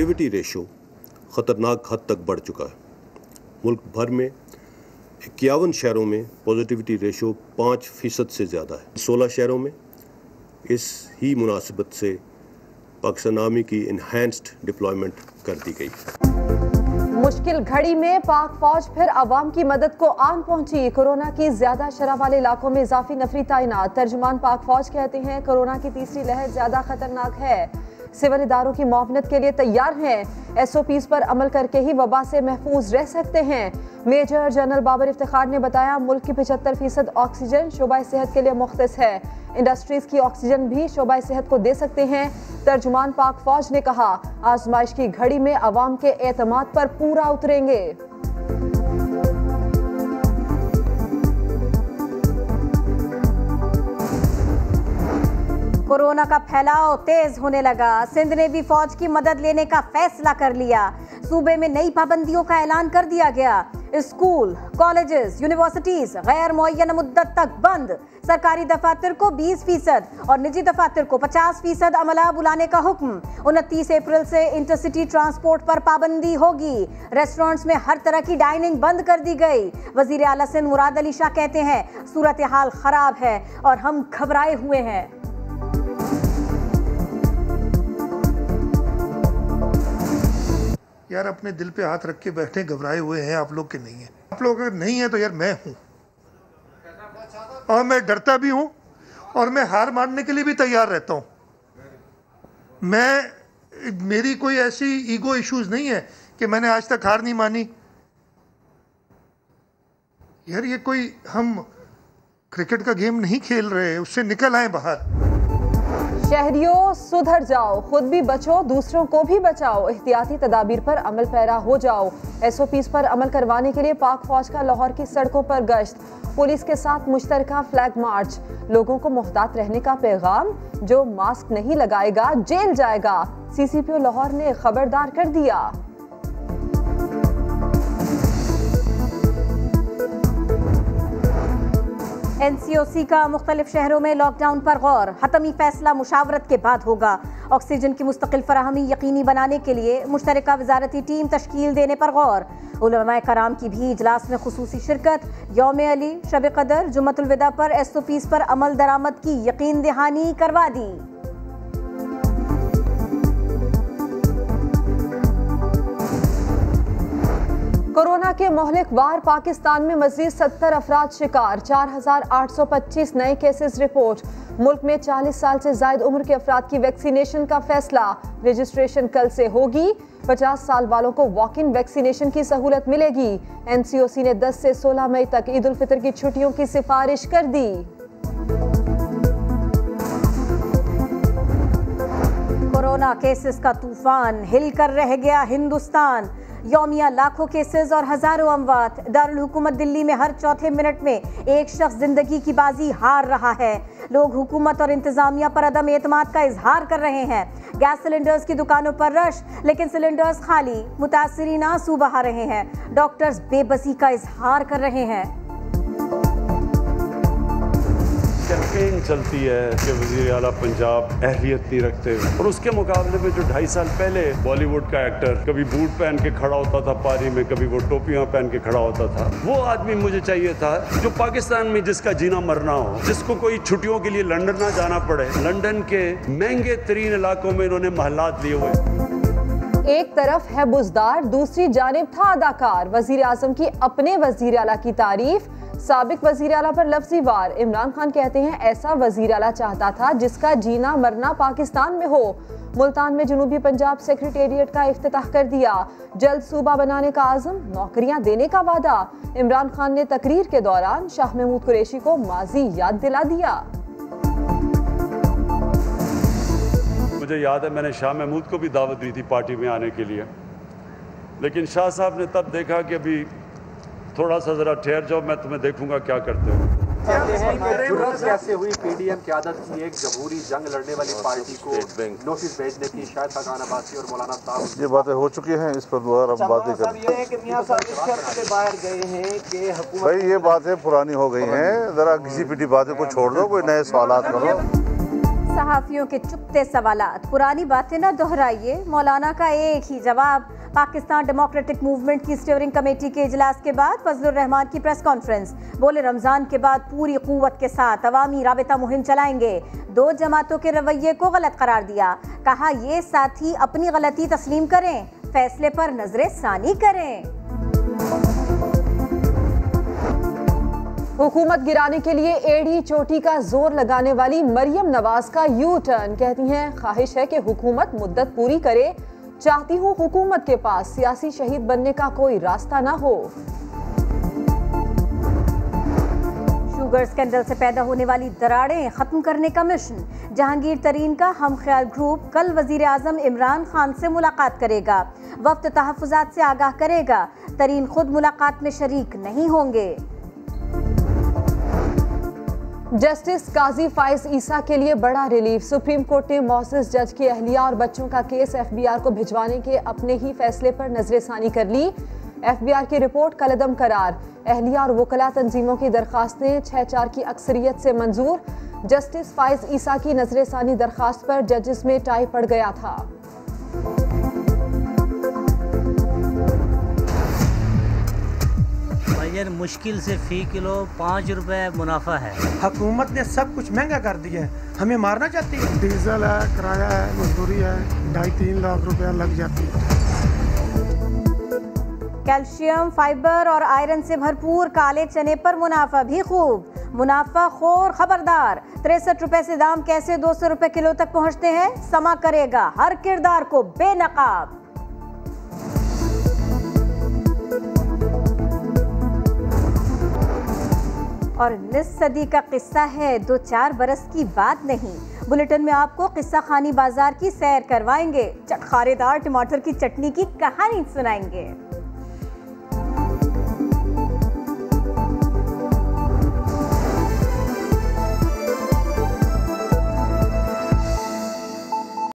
Positivity ratio ख़तरनाक हद तक बढ़ चुका है। मुल्क भर में 51 शहरों में पॉजिटिविटी रेशो 5% से ज़्यादा है। 16 शहरों में इस ही मुनासिबत से पाकिस्तान आर्मी की इन्हेंस्ड डिप्लॉयमेंट कर दी गई। मुश्किल घड़ी में पाक फौज फिर अवाम की मदद को आन पहुंची। कोरोना की ज्यादा शरह वाले इलाकों में इजाफी नफरी तैनात। तर्जुमान पाक फौज कहते हैं कोरोना की तीसरी लहर ज्यादा खतरनाक है। सिविल इदारों की मुआवनत के लिए तैयार हैं। SOPs पर अमल करके ही वबा से महफूज रह सकते हैं। मेजर जनरल बाबर इफ्तिखार ने बताया मुल्क की 75% ऑक्सीजन शोबा सेहत के लिए मुख्तस है। इंडस्ट्रीज की ऑक्सीजन भी शोबा सेहत को दे सकते हैं। तर्जुमान पाक फौज ने कहा आजमाइश की घड़ी में अवाम के एतमाद पर पूरा उतरेंगे। कोरोना का फैलाव तेज होने लगा। सिंध ने भी फौज की मदद लेने का फैसला कर लिया। सूबे में नई पाबंदियों का ऐलान कर दिया गया। स्कूल, कॉलेजेस, यूनिवर्सिटीज गैर मुअय्यन मुद्दत तक बंद। सरकारी दफातर को 20% और निजी दफातर को 50% अमला बुलाने का हुक्म। 29 अप्रैल से इंटरसिटी ट्रांसपोर्ट पर पाबंदी होगी। रेस्टोरेंट्स में हर तरह की डाइनिंग बंद कर दी गई। वजीर आला सिंध मुराद अली शाह कहते हैं सूरत हाल खराब है और हम घबराए हुए हैं। यार अपने दिल पे हाथ रख के बैठे, घबराए हुए हैं आप लोग के नहीं है। आप लोग अगर नहीं है तो यार मैं हूं और मैं डरता भी हूं और मैं हार मानने के लिए भी तैयार रहता हूं। मेरी कोई ऐसी ईगो इश्यूज नहीं है कि मैंने आज तक हार नहीं मानी। यार ये कोई हम क्रिकेट का गेम नहीं खेल रहे, उससे निकल आए बाहर। शहरियों सुधर जाओ, खुद भी बचो, दूसरों को भी बचाओ। एहतियाती तदाबीर पर अमल पैरा हो जाओ। SOPs पर अमल करवाने के लिए पाक फौज का लाहौर की सड़कों पर गश्त। पुलिस के साथ मुश्तरका फ्लैग मार्च। लोगों को मुहतात रहने का पैगाम। जो मास्क नहीं लगाएगा जेल जाएगा। CCPO लाहौर ने खबरदार कर दिया। NCOC का मुख्तलिफ शहरों में लॉकडाउन पर गौर। हतमी फैसला मुशावरत के बाद होगा। ऑक्सीजन की मुस्तकिल फराहमी यकीनी बनाने के लिए मुश्तरका वजारती टीम तश्कील देने पर गौर। उलमाए कराम की भी इजलास में खुसूसी शिरकत। यौम अली, शब कदर, जुम्मतुल विदा पर SOPs पर अमल दरामद की यकीन दहानी करवा दी। कोरोना के मोहलिक वार पाकिस्तान में मजीद 70 अफराद शिकार। 4825 नए केसेस रिपोर्ट। मुल्क में 40 साल से जायद उम्र के अफराद की वैक्सीनेशन का फैसला। रजिस्ट्रेशन कल से होगी। 50 साल वालों को वॉक इन वैक्सीनेशन की सहूलत मिलेगी। NCOC ने 10 से 16 मई तक ईद उल फितर की छुट्टियों की सिफारिश कर दी। कोरोना केसेस का तूफान हिल कर रह गया हिंदुस्तान। यौमिया लाखों केसेस और हजारों अमवात। दारुल हुकूमत दिल्ली में हर चौथे मिनट में एक शख्स जिंदगी की बाजी हार रहा है। लोग हुकूमत और इंतजामिया पर अदम एतमाद का इजहार कर रहे हैं। गैस सिलेंडर्स की दुकानों पर रश, लेकिन सिलेंडर्स खाली। मुतासिरीन आंसू बहा रहे हैं। डॉक्टर्स बेबसी का इजहार कर रहे हैं। कैंपेन चलती है कि वज़ीर आला पंजाब अहलियत नहीं रखते और उसके मुकाबले में जो 2.5 साल पहले बॉलीवुड का एक्टर कभी बूट पहन के खड़ा होता था पारी में, कभी वो टोपियां पहन के खड़ा होता था, वो आदमी मुझे चाहिए था जो पाकिस्तान में जिसका जीना मरना हो, जिसको कोई छुट्टियों के लिए लंदन ना जाना पड़े। लंदन के महंगे तरीन इलाकों में इन्होंने महलात लिए हुए। एक तरफ है बुजदार, दूसरी जानिब था अदाकार। वजीर आजम की अपने वजीर आला की तारीफ। साबिक वजीर आला पर लफ्जी वार। इमरान खान कहते हैं ऐसा वजीर आला चाहता था जिसका जीना मरना पाकिस्तान में हो। मुल्तान में जनूबी पंजाब सेक्रेटेरिएट का इफ्तिताह कर दिया। जल्द सूबा बनाने का आज़म, नौकरियां देने का वादा। इमरान खान ने तकरीर के दौरान शाह महमूद कुरैशी को माजी याद दिला दिया। मुझे याद है मैंने शाह महमूद को भी दावत दी थी पार्टी में आने के लिए, लेकिन शाह साहब ने तब देखा कि अभी थोड़ा सा जरा ठहर जाओ, मैं तुम्हें देखूंगा क्या करते हो। कैसे हुई PDM की आदत की एक जमहूरी जंग लड़ने वाली पार्टी को नोटिस भेजने की? शायद हकान अब्बासी और मौलाना साहब ये बातें हो चुकी हैं, इस पर दोबारा हम बातें करें। भाई ये बातें पुरानी हो गई हैं, जरा किसी पीटी बातें को छोड़ दो, कोई नए सवालात करो। सहाफियों के चुपते सवालात, पुरानी बातें न दोहराइए, मौलाना का एक ही जवाब। पाकिस्तान डेमोक्रेटिक मूवमेंट की स्टीयरिंग कमेटी के इजलास के बाद फजलुर रहमान की प्रेस कॉन्फ्रेंस, बोले रमजान के बाद पूरी कुव्वत के साथ अवामी राबिता मुहिम चलाएंगे। 2 जमातों के रवैये को गलत करार दिया, कहा ये साथी अपनी गलती तस्लीम करें, फैसले पर नजरे सानी करें। हुकूमत गिराने के लिए एड़ी चोटी का जोर लगाने वाली मरियम नवाज का यू टर्न, कहती हैं ख्वाहिश है कि हुकूमत मुद्दत पूरी करे, चाहती हूँ हुकूमत के पास सियासी शहीद बनने का कोई रास्ता ना हो। शुगर स्कैंडल से पैदा होने वाली दरारें खत्म करने का मिशन, जहांगीर तरीन का हम ख्याल ग्रुप कल वजीर आजम इमरान खान से मुलाकात करेगा, वक्त तहफ़्फ़ुज़ात से आगाह करेगा। तरीन खुद मुलाकात में शरीक नहीं होंगे। जस्टिस काजी फाइज ईसा के लिए बड़ा रिलीफ, सुप्रीम कोर्ट ने मोअज़्ज़ज़ जज की अहलिया और बच्चों का केस एफबीआर को भिजवाने के अपने ही फैसले पर नजरसानी कर ली। एफबीआर की रिपोर्ट कलअदम करार, अहलिया और वकला तंजीमों की दरखास्तें 6-4 की अक्सरियत से मंजूर। जस्टिस फाइज ईसा की नजरसानी दरखास्त पर जजेस में टाई पड़ गया था। मुश्किल से फी किलो 5 रुपए मुनाफा है। हुकूमत ने सब कुछ महंगा कर दिया है, हमें मारना चाहती है। डीजल है, किराया है, मजदूरी है, 2.5-3 लाख रुपया लग जाती है। कैल्शियम, फाइबर और आयरन से भरपूर काले चने पर मुनाफा भी खूब। मुनाफा खोर खबरदार, 63 रुपए से दाम कैसे 200 रुपए किलो तक पहुंचते हैं, समा करेगा हर किरदार को बेनकाब। और निस सदी का किस्सा है, 2-4 बरस की बात नहीं। बुलेटिन में आपको किस्सा खानी बाजार की सैर करवाएंगे, चटखारेदार टमाटर की चटनी की कहानी सुनाएंगे।